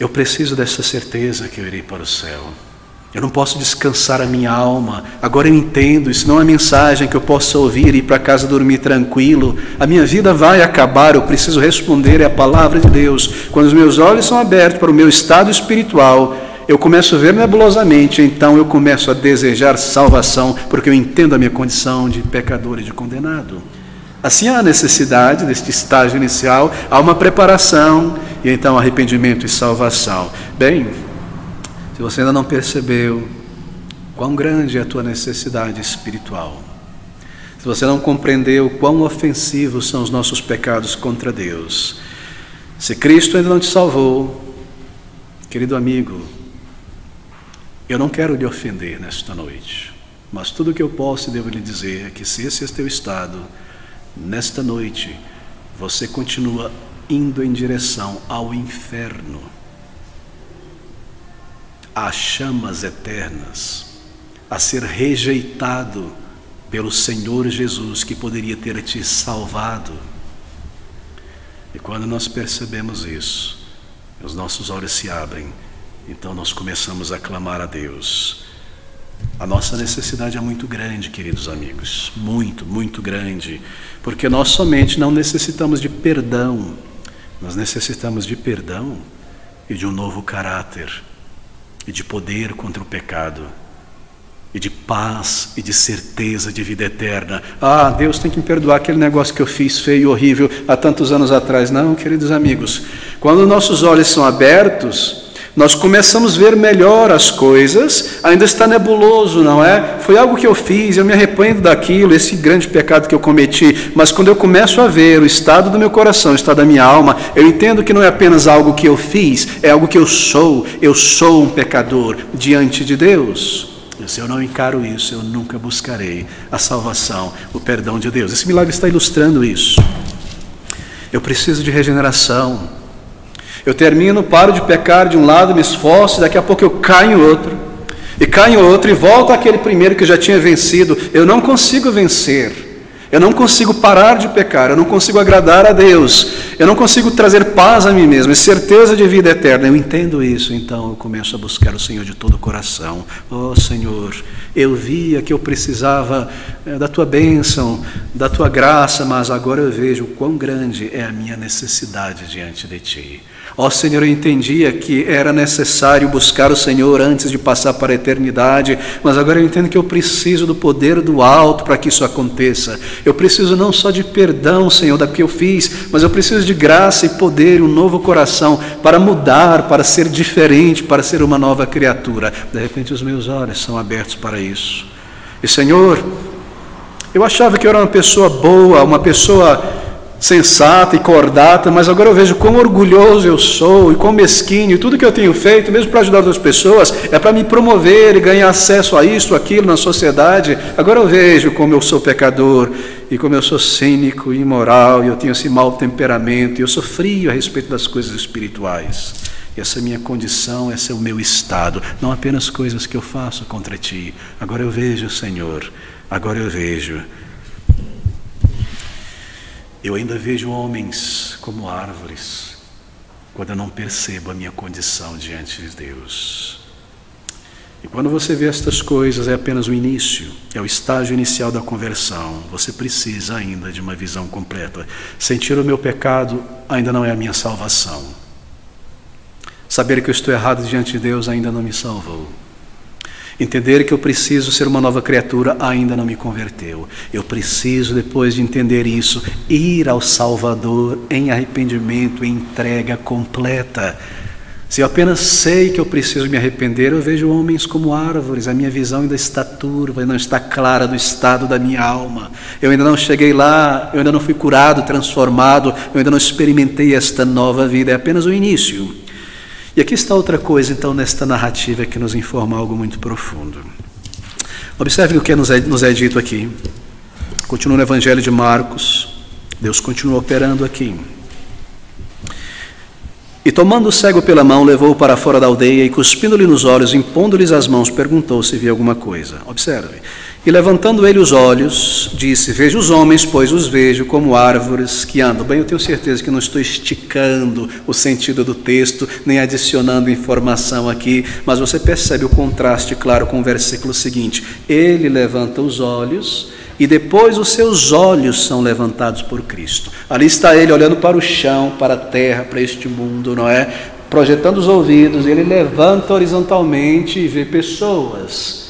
Eu preciso dessa certeza que eu irei para o céu. Eu não posso descansar a minha alma. Agora eu entendo, isso não é uma mensagem que eu possa ouvir e ir para casa dormir tranquilo. A minha vida vai acabar, eu preciso responder, é a palavra de Deus. Quando os meus olhos são abertos para o meu estado espiritual, eu começo a ver nebulosamente, então eu começo a desejar salvação, porque eu entendo a minha condição de pecador e de condenado. Assim há a necessidade deste estágio inicial, há uma preparação, e então arrependimento e salvação. Bem, se você ainda não percebeu quão grande é a tua necessidade espiritual, se você não compreendeu quão ofensivos são os nossos pecados contra Deus, se Cristo ainda não te salvou, querido amigo, eu não quero lhe ofender nesta noite, mas tudo o que eu posso e devo lhe dizer é que se esse é teu estado, nesta noite, você continua indo em direção ao inferno, a chamas eternas, a ser rejeitado pelo Senhor Jesus, que poderia ter te salvado. E quando nós percebemos isso, os nossos olhos se abrem, então nós começamos a clamar a Deus. A nossa necessidade é muito grande, queridos amigos, muito, muito grande, porque nós somente não necessitamos de perdão, nós necessitamos de perdão e de um novo caráter, e de poder contra o pecado, e de paz e de certeza de vida eterna. Ah, Deus tem que me perdoar aquele negócio que eu fiz feio e horrível há tantos anos atrás. Não, queridos amigos, quando nossos olhos são abertos, nós começamos a ver melhor as coisas. Ainda está nebuloso, não é? Foi algo que eu fiz, eu me arrependo daquilo, esse grande pecado que eu cometi, mas quando eu começo a ver o estado do meu coração, o estado da minha alma, eu entendo que não é apenas algo que eu fiz, é algo que eu sou um pecador diante de Deus. Se eu não encaro isso, eu nunca buscarei a salvação, o perdão de Deus. Esse milagre está ilustrando isso. Eu preciso de regeneração. Eu termino, paro de pecar de um lado, me esforço, daqui a pouco eu caio em outro, e volto àquele primeiro que eu já tinha vencido. Eu não consigo vencer, eu não consigo parar de pecar, eu não consigo agradar a Deus, eu não consigo trazer paz a mim mesmo, e certeza de vida eterna. Eu entendo isso, então eu começo a buscar o Senhor de todo o coração. Oh Senhor, eu via que eu precisava da Tua bênção, da Tua graça, mas agora eu vejo o quão grande é a minha necessidade diante de Ti. Ó Senhor, eu entendia que era necessário buscar o Senhor antes de passar para a eternidade, mas agora eu entendo que eu preciso do poder do alto para que isso aconteça. Eu preciso não só de perdão, Senhor, da que eu fiz, mas eu preciso de graça e poder, um novo coração para mudar, para ser diferente, para ser uma nova criatura. De repente os meus olhos são abertos para isso. E Senhor, eu achava que eu era uma pessoa boa, uma pessoa sensata e cordata, mas agora eu vejo quão orgulhoso eu sou e quão mesquinho, e tudo que eu tenho feito, mesmo para ajudar outras pessoas, é para me promover e ganhar acesso a isto, aquilo na sociedade. Agora eu vejo como eu sou pecador e como eu sou cínico e imoral, e eu tenho esse mau temperamento, e eu sou frio a respeito das coisas espirituais. E essa minha condição, esse é o meu estado, não apenas coisas que eu faço contra ti. Agora eu vejo, Senhor, agora eu vejo. Eu ainda vejo homens como árvores, quando eu não percebo a minha condição diante de Deus. E quando você vê estas coisas, é apenas o início, é o estágio inicial da conversão. Você precisa ainda de uma visão completa. Sentir o meu pecado ainda não é a minha salvação. Saber que eu estou errado diante de Deus ainda não me salvou. Entender que eu preciso ser uma nova criatura ainda não me converteu. Eu preciso, depois de entender isso, ir ao Salvador em arrependimento e entrega completa. Se eu apenas sei que eu preciso me arrepender, eu vejo homens como árvores, a minha visão ainda está turva, não está clara do estado da minha alma. Eu ainda não cheguei lá, eu ainda não fui curado, transformado, eu ainda não experimentei esta nova vida, é apenas o início. E aqui está outra coisa, então, nesta narrativa que nos informa algo muito profundo. Observe o que nos é dito aqui. Continua no Evangelho de Marcos, Deus continua operando aqui. E tomando o cego pela mão, levou-o para fora da aldeia e, cuspindo-lhe nos olhos, impondo-lhes as mãos, perguntou se via alguma coisa. Observe. E levantando ele os olhos, disse: vejo os homens, pois os vejo como árvores que andam. Bem, eu tenho certeza que não estou esticando o sentido do texto, nem adicionando informação aqui, mas você percebe o contraste claro com o versículo seguinte. Ele levanta os olhos e depois os seus olhos são levantados por Cristo. Ali está ele olhando para o chão, para a terra, para este mundo, não é? Projetando os ouvidos, ele levanta horizontalmente e vê pessoas.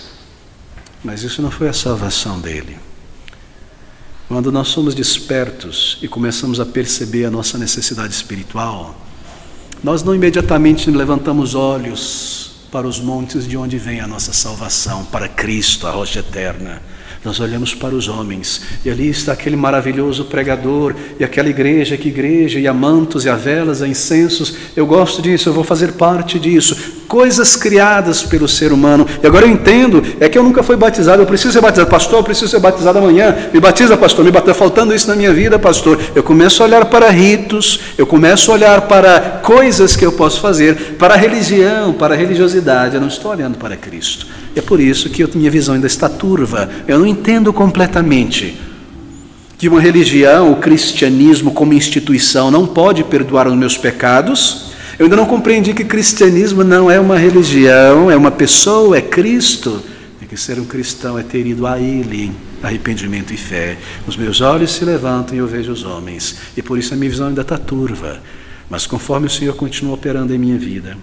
Mas isso não foi a salvação dele. Quando nós somos despertos e começamos a perceber a nossa necessidade espiritual, nós não imediatamente levantamos olhos para os montes de onde vem a nossa salvação, para Cristo, a rocha eterna. Nós olhamos para os homens, e ali está aquele maravilhoso pregador, e aquela igreja, que igreja, e há mantos, e há velas, há incensos. Eu gosto disso, eu vou fazer parte disso. Coisas criadas pelo ser humano. E agora eu entendo, é que eu nunca fui batizado, eu preciso ser batizado. Pastor, eu preciso ser batizado amanhã. Me batiza, pastor, me está faltando isso na minha vida, pastor. Eu começo a olhar para ritos, eu começo a olhar para coisas que eu posso fazer, para a religião, para a religiosidade. Eu não estou olhando para Cristo. É por isso que minha visão ainda está turva. Eu não entendo completamente que uma religião, o cristianismo como instituição, não pode perdoar os meus pecados. Eu ainda não compreendi que cristianismo não é uma religião, é uma pessoa, é Cristo. E que ser um cristão é ter ido a Ele em arrependimento e fé. Os meus olhos se levantam e eu vejo os homens. E por isso a minha visão ainda está turva. Mas conforme o Senhor continua operando em minha vida,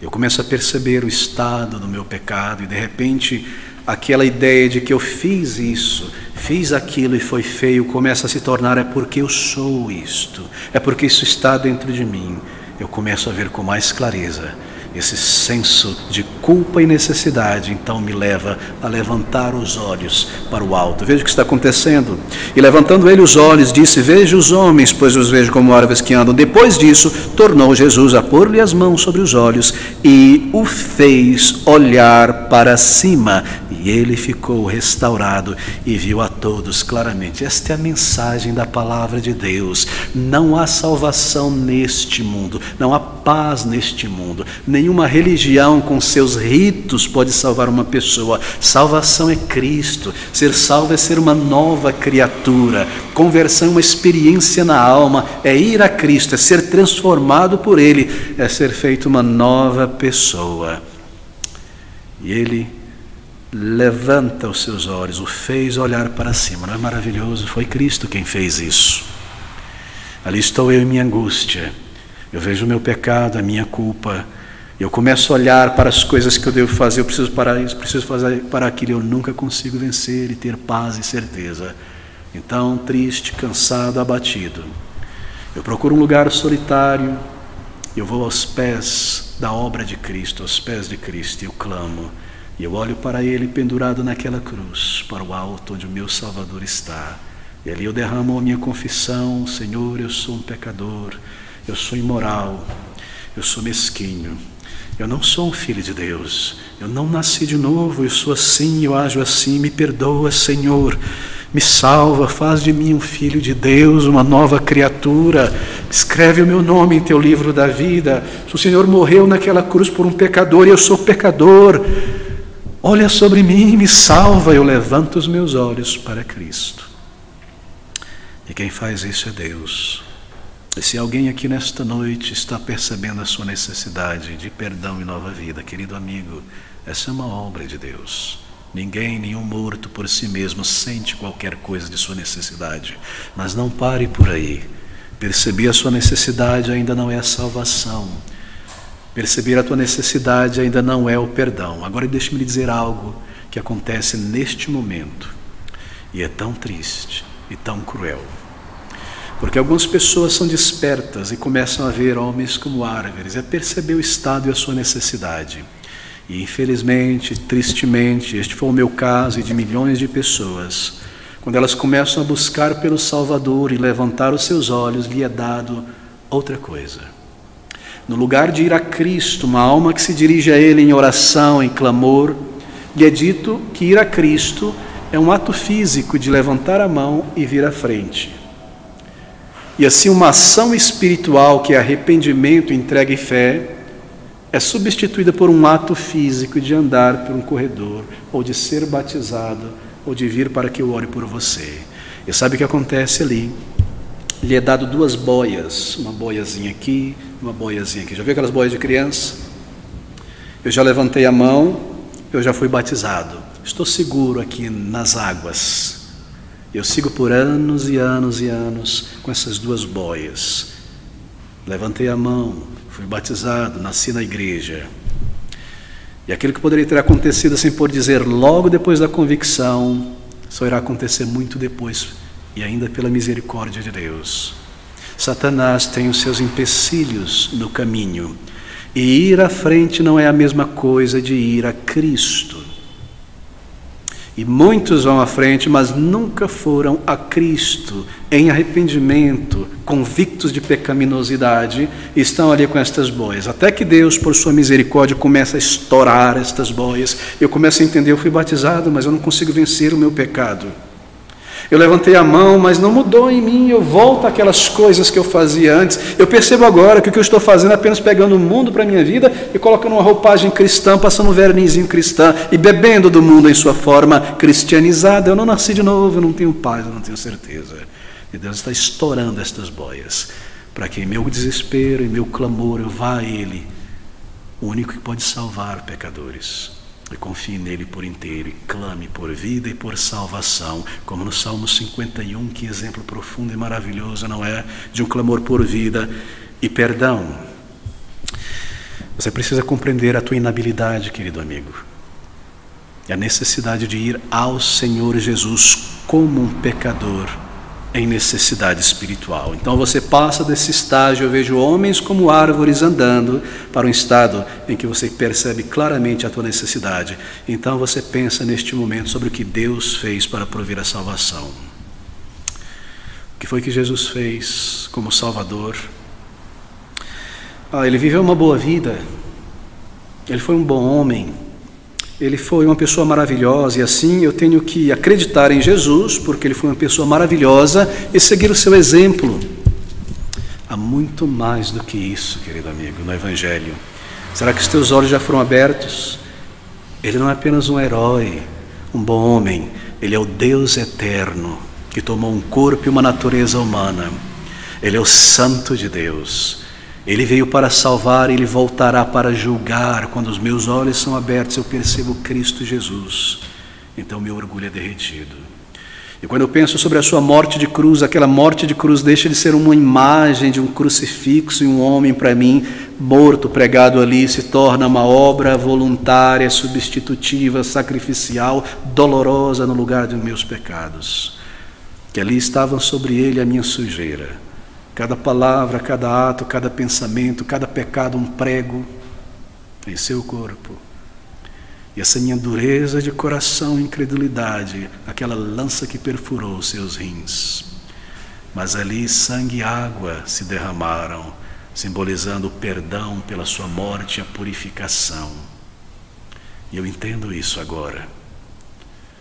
eu começo a perceber o estado do meu pecado e de repente aquela ideia de que eu fiz isso, fiz aquilo e foi feio, começa a se tornar: é porque eu sou isto, é porque isso está dentro de mim. Eu começo a ver com mais clareza. Esse senso de culpa e necessidade então me leva a levantar os olhos para o alto. Veja o que está acontecendo. E levantando ele os olhos, disse: vejo os homens, pois os vejo como árvores que andam. Depois disso, tornou Jesus a pôr-lhe as mãos sobre os olhos e o fez olhar para cima. E ele ficou restaurado e viu a todos claramente. Esta é a mensagem da palavra de Deus. Não há salvação neste mundo, não há paz neste mundo. Nenhuma religião com seus ritos pode salvar uma pessoa. Salvação é Cristo. Ser salvo é ser uma nova criatura. Conversão é uma experiência na alma, é ir a Cristo, é ser transformado por Ele, é ser feito uma nova pessoa. E Ele levanta os seus olhos, o fez olhar para cima. Não é maravilhoso? Foi Cristo quem fez isso. Ali estou eu em minha angústia. Eu vejo o meu pecado, a minha culpa. Eu começo a olhar para as coisas que eu devo fazer. Eu preciso parar isso, preciso fazer para aquilo. Eu nunca consigo vencer e ter paz e certeza. Então, triste, cansado, abatido, eu procuro um lugar solitário. Eu vou aos pés da obra de Cristo, aos pés de Cristo, e eu clamo. E eu olho para Ele pendurado naquela cruz, para o alto onde o meu Salvador está. E ali eu derramo a minha confissão: Senhor, eu sou um pecador, eu sou imoral, eu sou mesquinho, eu não sou um filho de Deus, eu não nasci de novo, eu sou assim, eu ajo assim, me perdoa, Senhor, me salva, faz de mim um filho de Deus, uma nova criatura. escreve o meu nome em teu livro da vida. Se o Senhor morreu naquela cruz por um pecador e eu sou pecador, olha sobre mim e me salva. Eu levanto os meus olhos para Cristo. E quem faz isso é Deus. E se alguém aqui nesta noite está percebendo a sua necessidade de perdão e nova vida, querido amigo, essa é uma obra de Deus. Ninguém, nenhum morto por si mesmo sente qualquer coisa de sua necessidade. Mas não pare por aí. Perceber a sua necessidade ainda não é a salvação. Perceber a tua necessidade ainda não é o perdão. Agora deixe-me lhe dizer algo que acontece neste momento. E é tão triste e tão cruel. Porque algumas pessoas são despertas e começam a ver homens como árvores, a perceber o estado e a sua necessidade. E infelizmente, tristemente, este foi o meu caso e de milhões de pessoas. Quando elas começam a buscar pelo Salvador e levantar os seus olhos, lhe é dado outra coisa. No lugar de ir a Cristo, uma alma que se dirige a Ele em oração, em clamor, lhe é dito que ir a Cristo é um ato físico de levantar a mão e vir à frente. E assim uma ação espiritual, que é arrependimento, entrega e fé, é substituída por um ato físico de andar por um corredor, ou de ser batizado, ou de vir para que eu ore por você. E sabe o que acontece ali? Lhe é dado duas boias, uma boiazinha aqui, uma boiazinha aqui. Já viu aquelas boias de criança? Eu já levantei a mão, eu já fui batizado. Estou seguro aqui nas águas. Eu sigo por anos e anos e anos com essas duas boias. Levantei a mão, fui batizado, nasci na igreja. E aquilo que poderia ter acontecido, assim por dizer, logo depois da convicção, só irá acontecer muito depois, e ainda pela misericórdia de Deus. Satanás tem os seus empecilhos no caminho, e ir à frente não é a mesma coisa de ir a Cristo. E muitos vão à frente, mas nunca foram a Cristo em arrependimento, convictos de pecaminosidade, e estão ali com estas boias. Até que Deus, por sua misericórdia, começa a estourar estas boias. Eu começo a entender, eu fui batizado, mas eu não consigo vencer o meu pecado. Eu levantei a mão, mas não mudou em mim, eu volto àquelas coisas que eu fazia antes. Eu percebo agora que o que eu estou fazendo é apenas pegando o mundo para a minha vida e colocando uma roupagem cristã, passando um vernizinho cristã e bebendo do mundo em sua forma cristianizada. Eu não nasci de novo, eu não tenho paz, eu não tenho certeza. E Deus está estourando estas boias, para que em meu desespero, em meu clamor, eu vá a Ele, o único que pode salvar pecadores. E confie nele por inteiro, e clame por vida e por salvação, como no Salmo 51, que exemplo profundo e maravilhoso, não é? De um clamor por vida e perdão. Você precisa compreender a tua inabilidade, querido amigo, e a necessidade de ir ao Senhor Jesus como um pecador em necessidade espiritual. Então você passa desse estágio, eu vejo homens como árvores andando, para um estado em que você percebe claramente a tua necessidade. Então você pensa neste momento sobre o que Deus fez para prover a salvação. O que foi que Jesus fez como Salvador? Ele viveu uma boa vida, ele foi um bom homem, ele foi uma pessoa maravilhosa, e assim eu tenho que acreditar em Jesus, porque ele foi uma pessoa maravilhosa, e seguir o seu exemplo. Há muito mais do que isso, querido amigo, no Evangelho. Será que os teus olhos já foram abertos? Ele não é apenas um herói, um bom homem, ele é o Deus eterno, que tomou um corpo e uma natureza humana. Ele é o Santo de Deus. Ele veio para salvar, ele voltará para julgar. Quando os meus olhos são abertos, eu percebo Cristo Jesus. Então meu orgulho é derretido. E quando eu penso sobre a sua morte de cruz, aquela morte de cruz deixa de ser uma imagem de um crucifixo e um homem para mim, morto, pregado ali, se torna uma obra voluntária, substitutiva, sacrificial, dolorosa no lugar dos meus pecados. Que ali estavam sobre ele a minha sujeira. Cada palavra, cada ato, cada pensamento, cada pecado, um prego em seu corpo. E essa minha dureza de coração, incredulidade, aquela lança que perfurou os seus rins. Mas ali sangue e água se derramaram, simbolizando o perdão pela sua morte e a purificação. E eu entendo isso agora.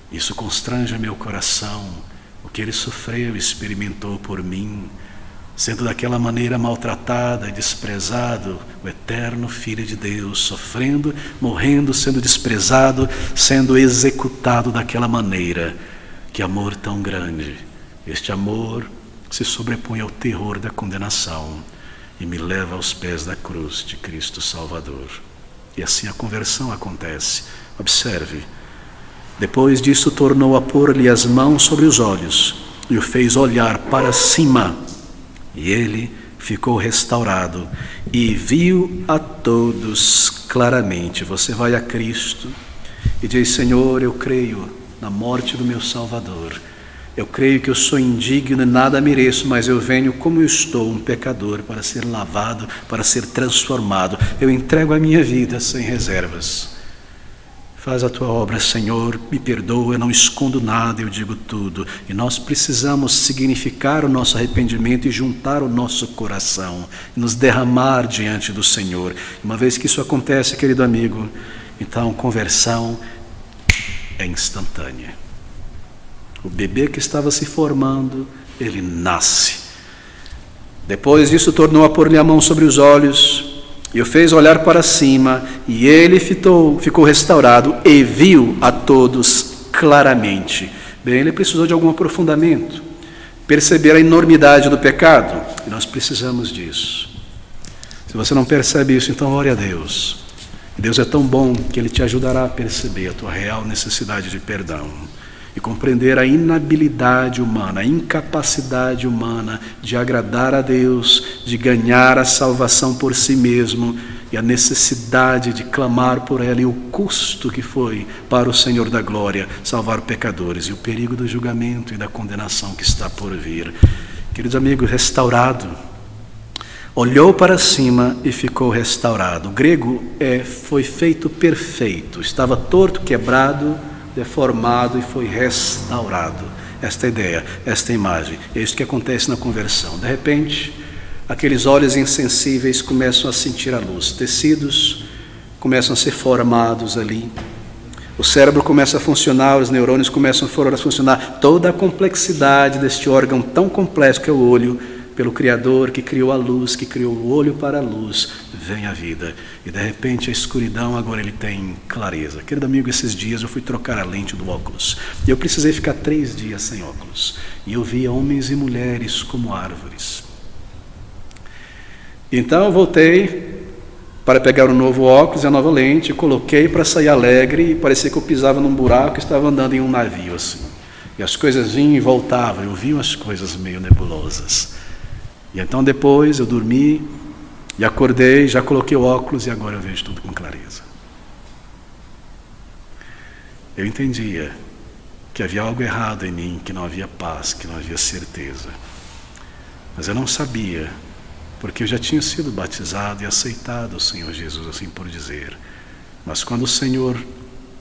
Isso constrange meu coração, o que ele sofreu e experimentou por mim, sendo daquela maneira maltratado e desprezado, o eterno Filho de Deus, sofrendo, morrendo, sendo desprezado, sendo executado daquela maneira. Que amor tão grande! Este amor se sobrepõe ao terror da condenação e me leva aos pés da cruz de Cristo Salvador. E assim a conversão acontece. Observe. Depois disso tornou a pôr-lhe as mãos sobre os olhos e o fez olhar para cima. E ele ficou restaurado e viu a todos claramente. Você vai a Cristo e diz: Senhor, eu creio na morte do meu Salvador. Eu creio que eu sou indigno e nada mereço, mas eu venho como eu estou, um pecador, para ser lavado, para ser transformado. Eu entrego a minha vida sem reservas. Faz a tua obra, Senhor, me perdoa, eu não escondo nada, eu digo tudo. E nós precisamos significar o nosso arrependimento e juntar o nosso coração, nos derramar diante do Senhor. Uma vez que isso acontece, querido amigo, então conversão é instantânea. O bebê que estava se formando, ele nasce. Depois disso, tornou a pôr-lhe a mão sobre os olhos e o fez olhar para cima, e ele ficou restaurado e viu a todos claramente. Bem, ele precisou de algum aprofundamento, perceber a enormidade do pecado, e nós precisamos disso. Se você não percebe isso, então ore a Deus. Deus é tão bom que Ele te ajudará a perceber a tua real necessidade de perdão e compreender a inabilidade humana, a incapacidade humana de agradar a Deus, de ganhar a salvação por si mesmo, e a necessidade de clamar por ela e o custo que foi para o Senhor da glória salvar pecadores e o perigo do julgamento e da condenação que está por vir. Queridos amigos, restaurado, olhou para cima e ficou restaurado. O grego foi feito perfeito, estava torto, quebrado, deformado e foi restaurado. Esta ideia, esta imagem, é isso que acontece na conversão. De repente, aqueles olhos insensíveis começam a sentir a luz, tecidos começam a ser formados ali, o cérebro começa a funcionar, os neurônios começam a funcionar, toda a complexidade deste órgão tão complexo que é o olho, pelo Criador que criou a luz, que criou o olho para a luz, vem a vida. E de repente a escuridão agora ele tem clareza. Querido amigo, esses dias eu fui trocar a lente do óculos. E eu precisei ficar 3 dias sem óculos. E eu via homens e mulheres como árvores. Então eu voltei para pegar um novo óculos e a nova lente, coloquei para sair alegre e parecia que eu pisava num buraco e estava andando em um navio assim. E as coisas vinham e voltavam, eu vi umas coisas meio nebulosas. E então depois eu dormi e acordei, já coloquei o óculos e agora eu vejo tudo com clareza. Eu entendia que havia algo errado em mim, que não havia paz, que não havia certeza. Mas eu não sabia, porque eu já tinha sido batizado e aceitado o Senhor Jesus, assim por dizer. Mas quando o Senhor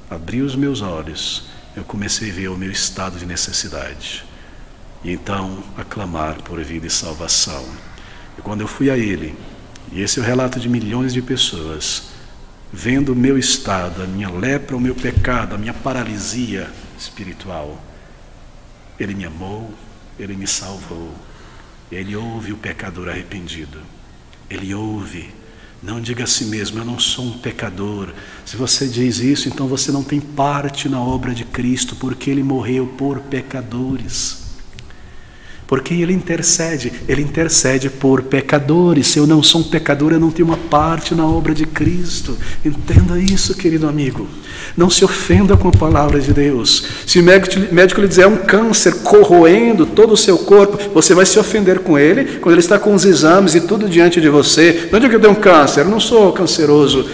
abriu os meus olhos, eu comecei a ver o meu estado de necessidade. E então a clamar por vida e salvação. E quando eu fui a Ele, e esse é o relato de milhões de pessoas, vendo o meu estado, a minha lepra, o meu pecado, a minha paralisia espiritual, Ele me amou, Ele me salvou. Ele ouve o pecador arrependido. Ele ouve. Não diga a si mesmo: eu não sou um pecador. Se você diz isso, então você não tem parte na obra de Cristo, porque Ele morreu por pecadores. Porque Ele intercede por pecadores. Se eu não sou um pecador, eu não tenho uma parte na obra de Cristo. Entenda isso, querido amigo. Não se ofenda com a palavra de Deus. Se o médico lhe dizer é um câncer corroendo todo o seu corpo, você vai se ofender com ele quando ele está com os exames e tudo diante de você. Não diga que eu tenho um câncer, eu não sou canceroso.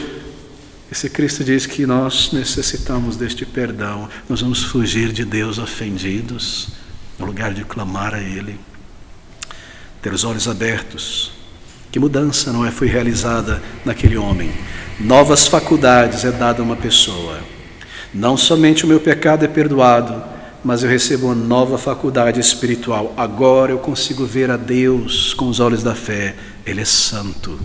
E se Cristo diz que nós necessitamos deste perdão, nós vamos fugir de Deus ofendidos, no lugar de clamar a Ele, ter os olhos abertos. Que mudança não foi realizada naquele homem? Novas faculdades é dada a uma pessoa. Não somente o meu pecado é perdoado, mas eu recebo uma nova faculdade espiritual. Agora eu consigo ver a Deus com os olhos da fé. Ele é santo.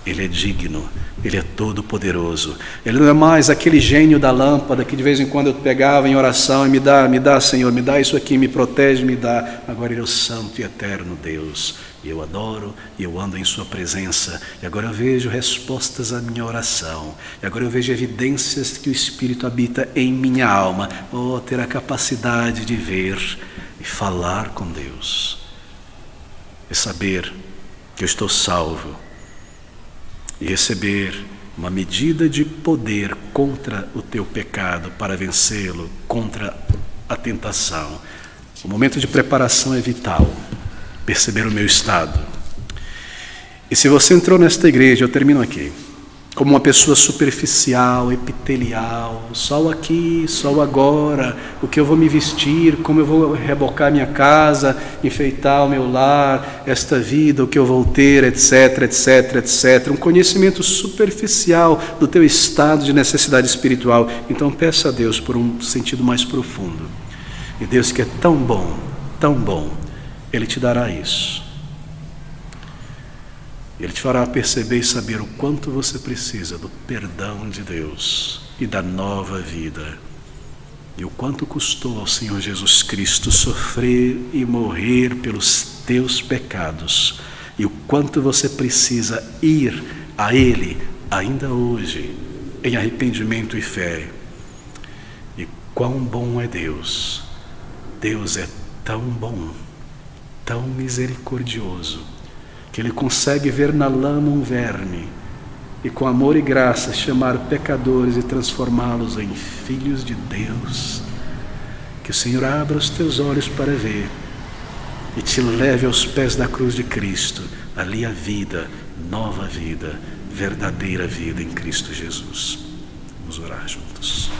Ele é digno, Ele é todo-poderoso. Ele não é mais aquele gênio da lâmpada que de vez em quando eu pegava em oração e me dá, Senhor, me dá isso aqui, me protege, me dá. Agora Ele é o santo e eterno Deus. E eu adoro, e eu ando em sua presença. E agora eu vejo respostas à minha oração. E agora eu vejo evidências que o Espírito habita em minha alma. Oh, ter a capacidade de ver e falar com Deus. E saber que eu estou salvo. E receber uma medida de poder contra o teu pecado para vencê-lo, contra a tentação. O momento de preparação é vital. Perceber o meu estado. E se você entrou nesta igreja, eu termino aqui, como uma pessoa superficial, epitelial, só o aqui, só o agora, o que eu vou me vestir, como eu vou rebocar minha casa, enfeitar o meu lar, esta vida, o que eu vou ter, etc, etc, etc. Um conhecimento superficial do teu estado de necessidade espiritual. Então peça a Deus por um sentido mais profundo. E Deus, que é tão bom, Ele te dará isso. Ele te fará perceber e saber o quanto você precisa do perdão de Deus e da nova vida. E o quanto custou ao Senhor Jesus Cristo sofrer e morrer pelos teus pecados. E o quanto você precisa ir a Ele ainda hoje, em arrependimento e fé. E quão bom é Deus. Deus é tão bom, tão misericordioso, que Ele consegue ver na lama um verme e com amor e graça chamar pecadores e transformá-los em filhos de Deus. Que o Senhor abra os teus olhos para ver e te leve aos pés da cruz de Cristo. Ali a vida, nova vida, verdadeira vida em Cristo Jesus. Vamos orar juntos.